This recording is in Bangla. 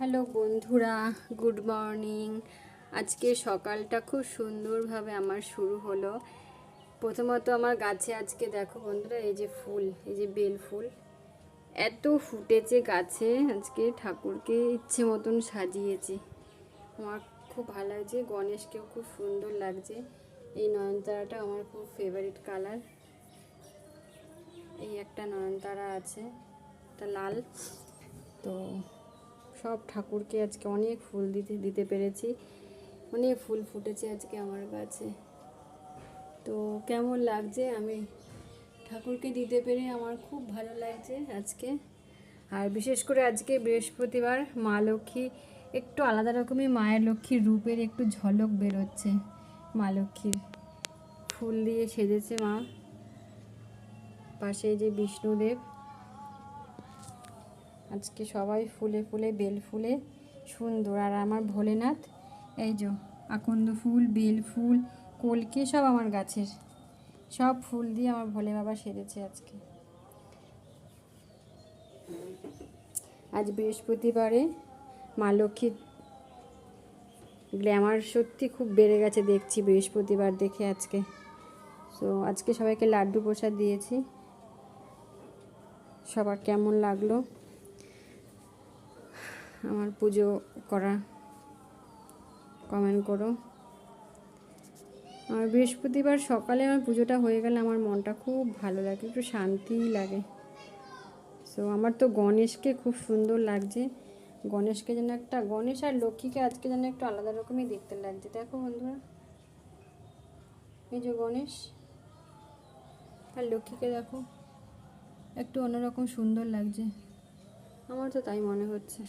হ্যালো বন্ধুরা, গুড মর্নিং। আজকে সকালটা খুব সুন্দরভাবে আমার শুরু হলো। প্রথমত আমার গাছে আজকে দেখো বন্ধুরা, এই যে ফুল, এই যে বেল ফুল এত ফুটেছে গাছে। আজকে ঠাকুরকে ইচ্ছে মতন সাজিয়েছি, আমার খুব ভালো লাগছে। গণেশকেও খুব সুন্দর লাগছে। এই নয়নতারাটা আমার খুব ফেভারিট কালার। এই একটা নয়নতারা আছে, এটা লাল। তো সব ঠাকুরকে আজকে অনেক ফুল দিতে পেরেছি, অনেক ফুল ফুটেছে আজকে আমার কাছে। তো কেমন লাগছে, আমি ঠাকুরকে দিতে পেরে আমার খুব ভালো লাগছে আজকে। আর বিশেষ করে আজকে বৃহস্পতিবার, মা লক্ষ্মী একটু আলাদা রকমই, মায়ের লক্ষ্মীর রূপের একটু ঝলক বেরোচ্ছে। মা লক্ষ্মীর ফুল দিয়ে সেজেছে মা, পাশে যে বিষ্ণুদেব। আজকে সবাই ফুলে ফুলে, বেল ফুলে সুন্দর। আর আমার ভোলেনাথ, এই যে আকন্দ ফুল, বেল ফুল, কলকে সব আমার গাছের, সব ফুল দিয়ে আমার ভোলে বাবা সেরেছে আজকে। আজ বৃহস্পতিবারে মা লক্ষ্মীর গ্ল্যামার সত্যি খুব বেড়ে গেছে দেখছি বৃহস্পতিবার দেখে আজকে। তো আজকে সবাইকে লাড্ডু প্রসাদ দিয়েছি। সবার কেমন লাগলো আমার পুজো করা, কমেন্ট করো। আর বৃহস্পতিবার সকালে আমার পুজোটা হয়ে গেলে আমার মনটা খুব ভালো লাগে, একটু শান্তিই লাগে। সো আমার তো গণেশকে খুব সুন্দর লাগছে। গণেশকে যেন একটা, গণেশ আর লক্ষ্মীকে আজকে যেন একটু আলাদা রকমই দেখতে লাগছে। দেখো বন্ধুরা, এই যে গণেশ আর লক্ষ্মীকে দেখো, একটু অন্যরকম সুন্দর লাগছে। আমার তো তাই মনে হচ্ছে।